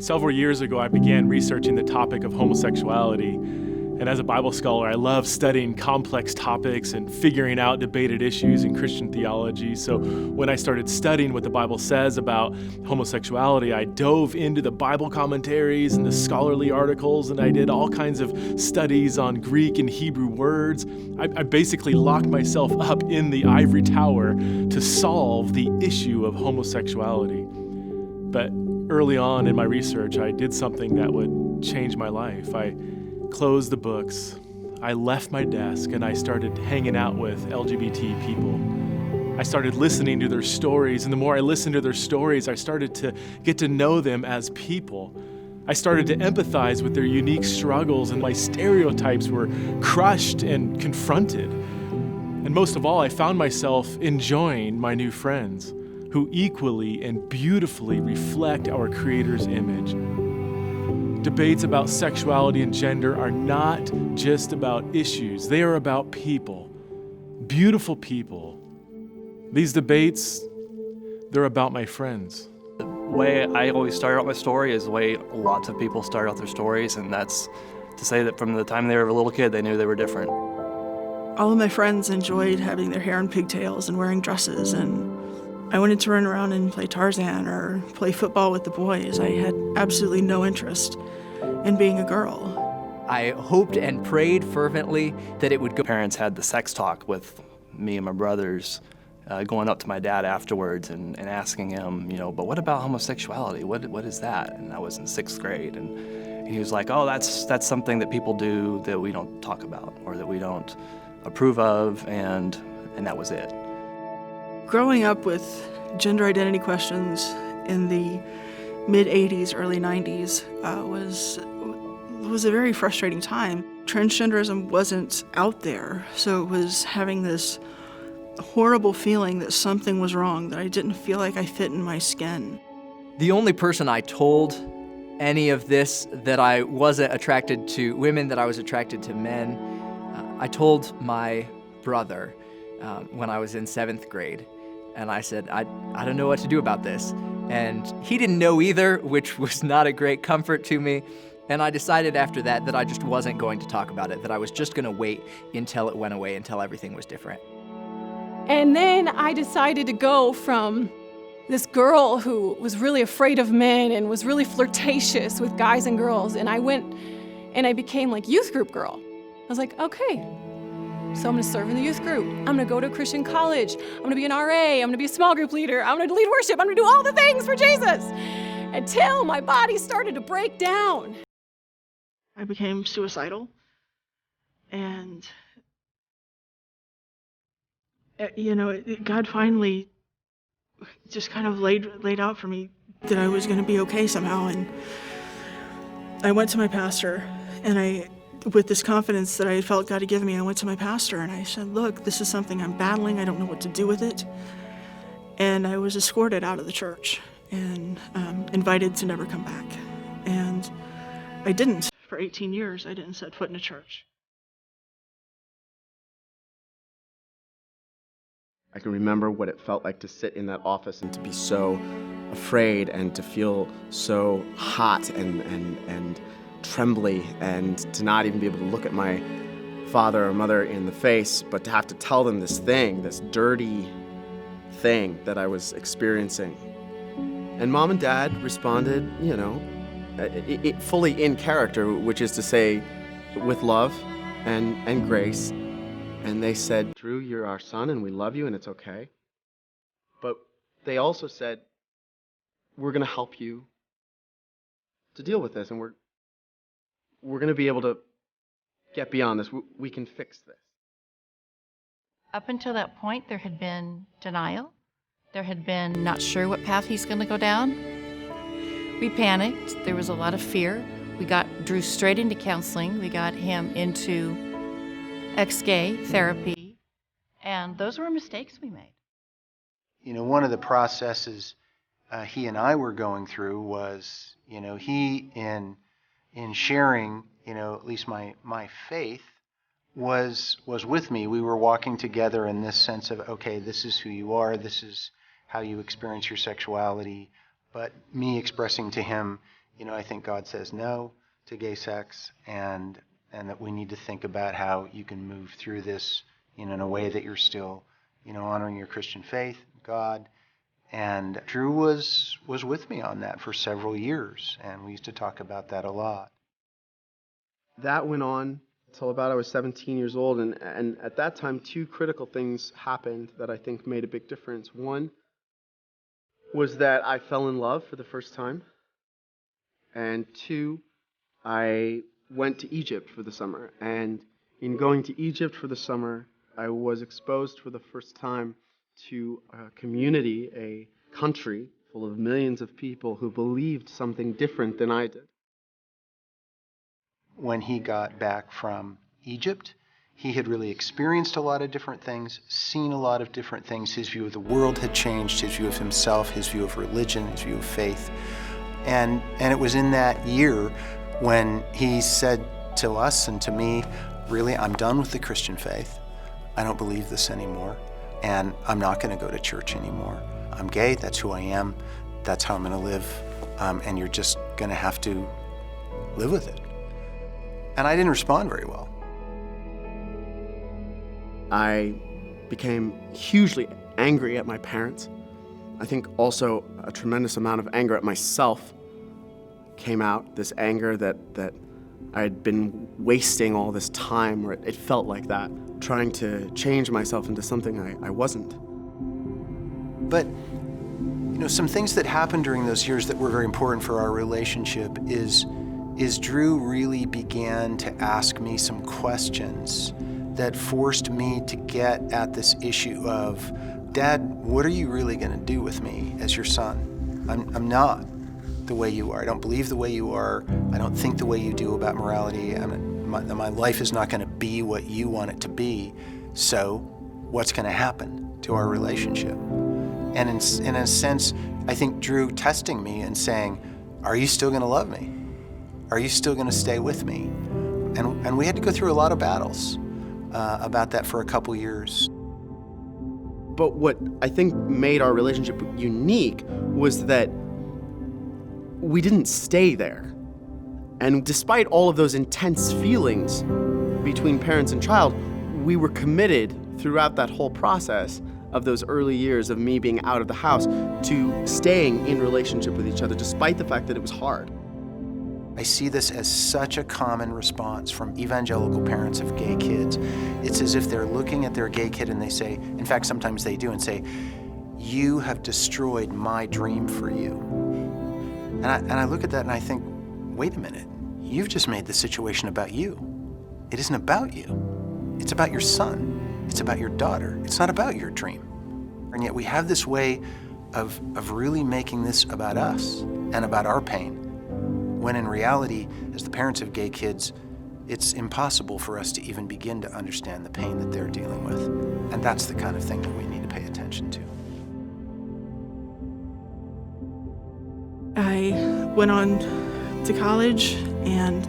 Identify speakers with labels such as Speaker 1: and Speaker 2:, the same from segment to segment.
Speaker 1: Several years ago, I began researching the topic of homosexuality. And as a Bible scholar, I love studying complex topics and figuring out debated issues in Christian theology. So when I started studying what the Bible says about homosexuality, I dove into the Bible commentaries and the scholarly articles, and I did all kinds of studies on Greek and Hebrew words. I basically locked myself up in the ivory tower to solve the issue of homosexuality. But early on in my research, I did something that would change my life. I closed the books, I left my desk, and I started hanging out with LGBT people. I started listening to their stories, and the more I listened to their stories, I started to get to know them as people. I started to empathize with their unique struggles, and my stereotypes were crushed and confronted. And most of all, I found myself enjoying my new friends, who equally and beautifully reflect our Creator's image. Debates about sexuality and gender are not just about issues. They are about people, beautiful people. These debates, they're about my friends.
Speaker 2: The way I always start out my story is the way lots of people start out their stories, and that's to say that from the time they were a little kid, they knew they were different.
Speaker 3: All of my friends enjoyed having their hair in pigtails and wearing dresses, and I wanted to run around and play Tarzan or play football with the boys. I had absolutely no interest in being a girl.
Speaker 4: I hoped and prayed fervently that it would go.
Speaker 2: Parents had the sex talk with me and my brothers, going up to my dad afterwards and asking him, but what about homosexuality? What is that? And I was in 6th grade, and he was like, oh, that's something that people do that we don't talk about or that we don't approve of, and that was it.
Speaker 3: Growing up with gender identity questions in the mid-'80s, early '90s was a very frustrating time. Transgenderism wasn't out there, so it was having this horrible feeling that something was wrong, that I didn't feel like I fit in my skin.
Speaker 4: The only person I told any of this, that I wasn't attracted to women, that I was attracted to men, I told my brother when I was in 7th grade. And I said, I don't know what to do about this. And he didn't know either, which was not a great comfort to me. And I decided after that I just wasn't going to talk about it, that I was just going to wait until it went away, until everything was different.
Speaker 5: And then I decided to go from this girl who was really afraid of men and was really flirtatious with guys and girls, and I went and I became like youth group girl. I was like, okay. So I'm gonna serve in the youth group. I'm gonna go to a Christian college. I'm gonna be an RA. I'm gonna be a small group leader. I'm gonna lead worship. I'm gonna do all the things for Jesus. Until my body started to break down.
Speaker 3: I became suicidal, and God finally just kind of laid out for me that I was gonna be okay somehow. And I went to my pastor, and with this confidence that I felt God had given me, I went to my pastor and I said, look, this is something I'm battling. I don't know what to do with it. And I was escorted out of the church and invited to never come back. And I didn't. For 18 years, I didn't set foot in a church.
Speaker 6: I can remember what it felt like to sit in that office and to be so afraid and to feel so hot and trembly, and to not even be able to look at my father or mother in the face, but to have to tell them this dirty thing that I was experiencing. And Mom and Dad responded, fully in character, which is to say, with love and grace. And they said, Drew, you're our son and we love you and it's okay. But they also said, we're going to help you to deal with this, and we're going to be able to get beyond this. We can fix this.
Speaker 7: Up until that point, there had been denial. There had been not sure what path he's going to go down. We panicked. There was a lot of fear. We got Drew straight into counseling. We got him into ex-gay therapy. And those were mistakes we made.
Speaker 8: One of the processes he and I were going through was, he in sharing, at least my faith, was with me. We were walking together in this sense of, okay, this is who you are, this is how you experience your sexuality, but me expressing to him, I think God says no to gay sex, and that we need to think about how you can move through this, in a way that you're still, honoring your Christian faith, God. And Drew was with me on that for several years, and we used to talk about that a lot.
Speaker 6: That went on until about I was 17 years old, and at that time, two critical things happened that I think made a big difference. One was that I fell in love for the first time, and two, I went to Egypt for the summer, and in going to Egypt for the summer, I was exposed for the first time to a community, a country full of millions of people who believed something different than I did.
Speaker 8: When he got back from Egypt, he had really experienced a lot of different things, seen a lot of different things. His view of the world had changed, his view of himself, his view of religion, his view of faith. And it was in that year when he said to us and to me, really, I'm done with the Christian faith. I don't believe this anymore, and I'm not going to go to church anymore. I'm gay, that's who I am, that's how I'm going to live, and you're just going to have to live with it. And I didn't respond very well.
Speaker 6: I became hugely angry at my parents. I think also a tremendous amount of anger at myself came out, this anger that I had been wasting all this time, or it felt like that, trying to change myself into something I wasn't.
Speaker 8: But, some things that happened during those years that were very important for our relationship is Drew really began to ask me some questions that forced me to get at this issue of, Dad, what are you really going to do with me as your son? I'm not the way you are. I don't believe the way you are. I don't think the way you do about morality. My life is not going to be what you want it to be. So what's going to happen to our relationship? And in a sense, I think Drew testing me and saying, are you still going to love me? Are you still going to stay with me? And we had to go through a lot of battles about that for a couple years.
Speaker 6: But what I think made our relationship unique was that we didn't stay there. And despite all of those intense feelings between parents and child, we were committed throughout that whole process of those early years of me being out of the house to staying in relationship with each other, despite the fact that it was hard.
Speaker 8: I see this as such a common response from evangelical parents of gay kids. It's as if they're looking at their gay kid and they say, in fact, sometimes they do, and say, you have destroyed my dream for you. And I look at that and I think, wait a minute, you've just made the situation about you. It isn't about you. It's about your son. It's about your daughter. It's not about your dream. And yet we have this way of really making this about us and about our pain, when in reality, as the parents of gay kids, it's impossible for us to even begin to understand the pain that they're dealing with. And that's the kind of thing that we need to pay attention to.
Speaker 3: I went on to college and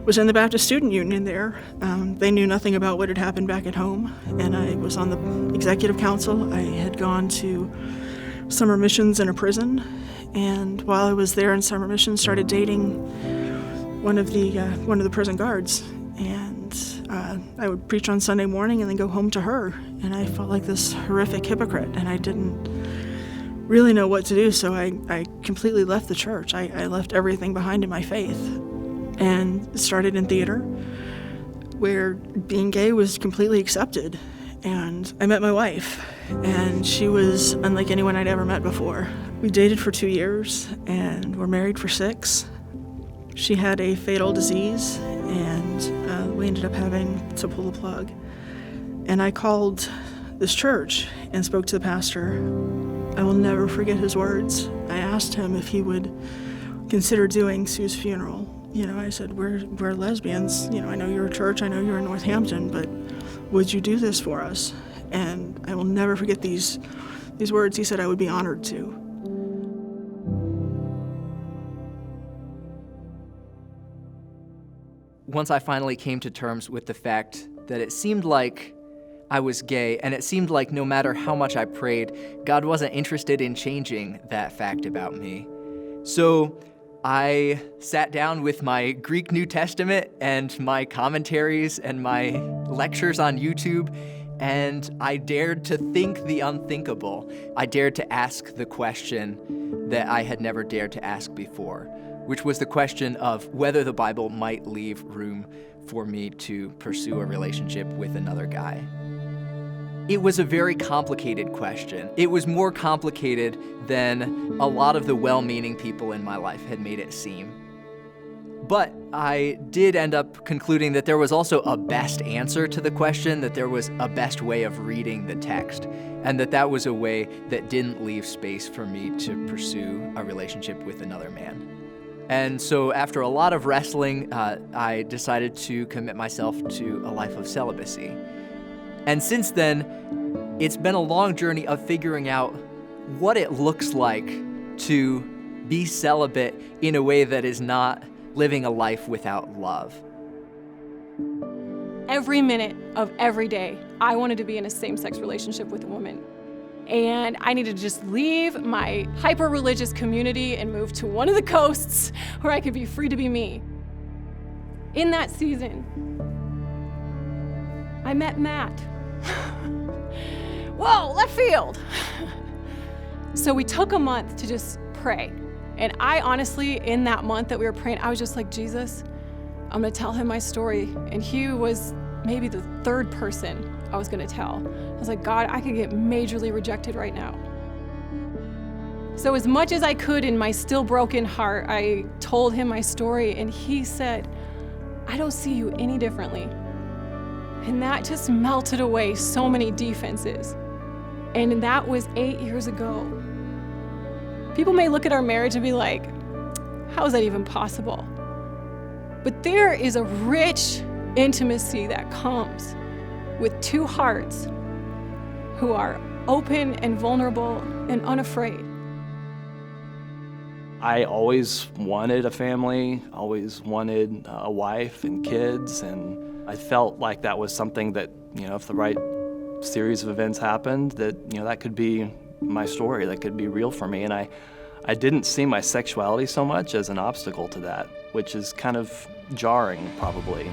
Speaker 3: was in the Baptist Student Union there. They knew nothing about what had happened back at home, and I was on the executive council. I had gone to summer missions in a prison, and while I was there in summer missions, started dating one of the prison guards, and I would preach on Sunday morning and then go home to her, and I felt like this horrific hypocrite, and I didn't really know what to do, so I completely left the church. I left everything behind in my faith and started in theater, where being gay was completely accepted. And I met my wife, and she was unlike anyone I'd ever met before. We dated for 2 years and were married for 6. She had a fatal disease, and we ended up having to pull the plug. And I called this church and spoke to the pastor. I will never forget his words. I asked him if he would consider doing Sue's funeral. I said, we're lesbians. I know you're a church, I know you're in Northampton, but would you do this for us? And I will never forget these words. He said I would be honored to.
Speaker 4: Once I finally came to terms with the fact that it seemed like I was gay, and it seemed like no matter how much I prayed, God wasn't interested in changing that fact about me. So I sat down with my Greek New Testament and my commentaries and my lectures on YouTube, and I dared to think the unthinkable. I dared to ask the question that I had never dared to ask before, which was the question of whether the Bible might leave room for me to pursue a relationship with another guy. It was a very complicated question. It was more complicated than a lot of the well-meaning people in my life had made it seem. But I did end up concluding that there was also a best answer to the question, that there was a best way of reading the text, and that was a way that didn't leave space for me to pursue a relationship with another man. And so after a lot of wrestling, I decided to commit myself to a life of celibacy. And since then, it's been a long journey of figuring out what it looks like to be celibate in a way that is not living a life without love.
Speaker 5: Every minute of every day, I wanted to be in a same-sex relationship with a woman. And I needed to just leave my hyper-religious community and move to one of the coasts where I could be free to be me. In that season, I met Matt. Whoa, left field. So we took a month to just pray. And I honestly, in that month that we were praying, I was just like, Jesus, I'm gonna tell him my story. And he was maybe the third person I was gonna tell. I was like, God, I could get majorly rejected right now. So as much as I could in my still broken heart, I told him my story, and he said, I don't see you any differently. And that just melted away so many defenses. And that was 8 years ago. People may look at our marriage and be like, how is that even possible? But there is a rich intimacy that comes with two hearts who are open and vulnerable and unafraid.
Speaker 2: I always wanted a family, always wanted a wife and kids, and I felt like that was something that, if the right series of events happened, that, that could be my story, that could be real for me. And I didn't see my sexuality so much as an obstacle to that, which is kind of jarring probably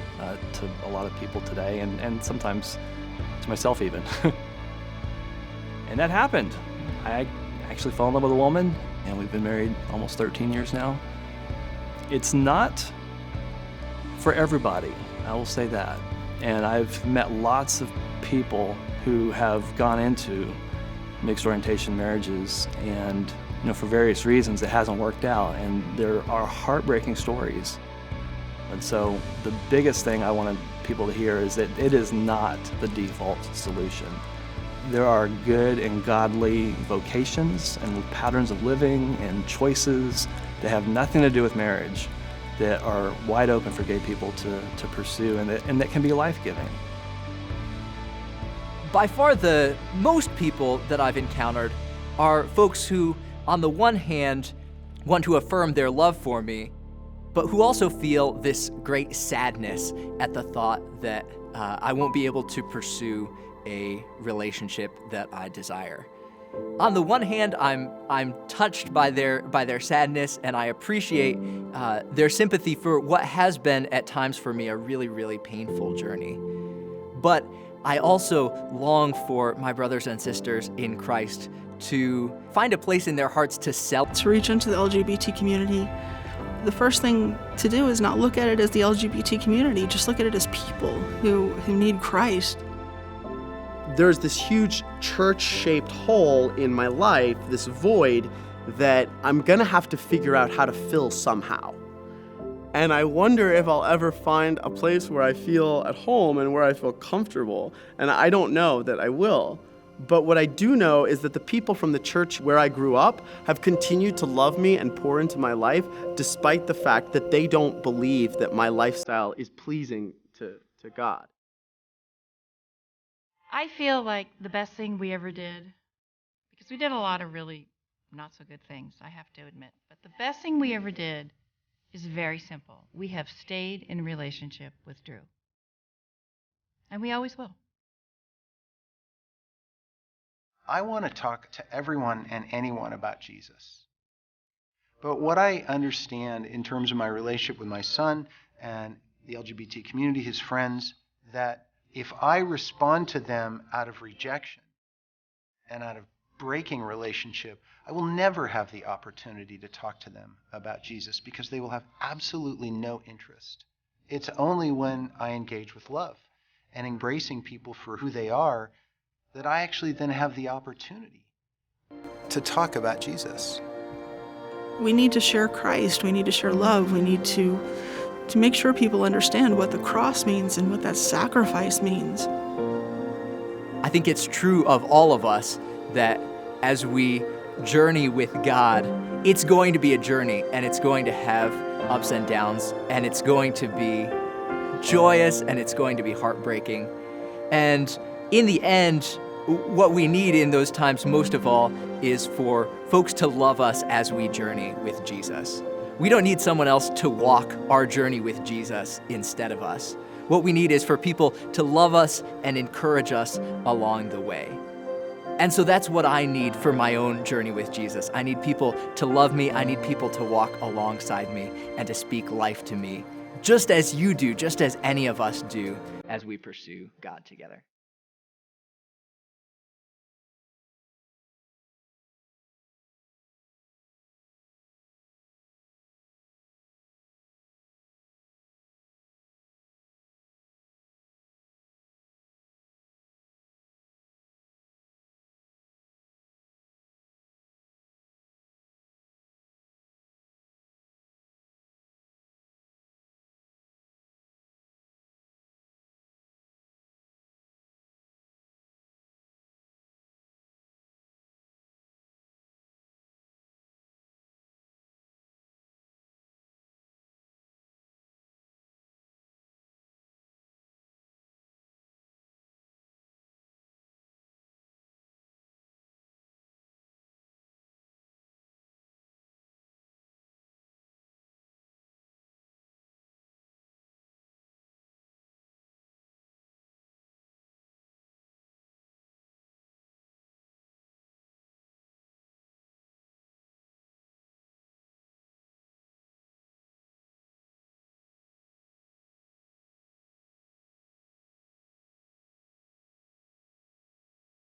Speaker 2: to a lot of people today, and sometimes to myself even. And that happened. I actually fell in love with a woman, and we've been married almost 13 years now. It's not for everybody, I will say that. And I've met lots of people who have gone into mixed orientation marriages, and for various reasons it hasn't worked out, and there are heartbreaking stories. And so the biggest thing I wanted people to hear is that it is not the default solution. There are good and godly vocations and patterns of living and choices that have nothing to do with marriage that are wide open for gay people to pursue, and that can be life-giving.
Speaker 4: By far, the most people that I've encountered are folks who, on the one hand, want to affirm their love for me, but who also feel this great sadness at the thought that I won't be able to pursue a relationship that I desire. On the one hand, I'm touched by their sadness, and I appreciate their sympathy for what has been at times for me a really, really painful journey. But I also long for my brothers and sisters in Christ to find a place in their hearts
Speaker 3: to reach into the LGBT community. The first thing to do is not look at it as the LGBT community, just look at it as people who need Christ.
Speaker 6: There's this huge church-shaped hole in my life, this void, that I'm gonna have to figure out how to fill somehow. And I wonder if I'll ever find a place where I feel at home and where I feel comfortable. And I don't know that I will. But what I do know is that the people from the church where I grew up have continued to love me and pour into my life, despite the fact that they don't believe that my lifestyle is pleasing to God.
Speaker 7: I feel like the best thing we ever did, because we did a lot of really not so good things, I have to admit, but the best thing we ever did is very simple. We have stayed in relationship with Drew. And we always will.
Speaker 8: I want to talk to everyone and anyone about Jesus. But what I understand in terms of my relationship with my son and the LGBT community, his friends, that if I respond to them out of rejection and out of breaking relationship, I will never have the opportunity to talk to them about Jesus because they will have absolutely no interest. It's only when I engage with love and embracing people for who they are that I actually then have the opportunity to talk about Jesus.
Speaker 3: We need to share Christ. We need to share love. We need to make sure people understand what the cross means and what that sacrifice means.
Speaker 4: I think it's true of all of us that as we journey with God, it's going to be a journey, and it's going to have ups and downs, and it's going to be joyous, and it's going to be heartbreaking. And in the end, what we need in those times most of all is for folks to love us as we journey with Jesus. We don't need someone else to walk our journey with Jesus instead of us. What we need is for people to love us and encourage us along the way. And so that's what I need for my own journey with Jesus. I need people to love me. I need people to walk alongside me and to speak life to me, just as you do, just as any of us do as we pursue God together.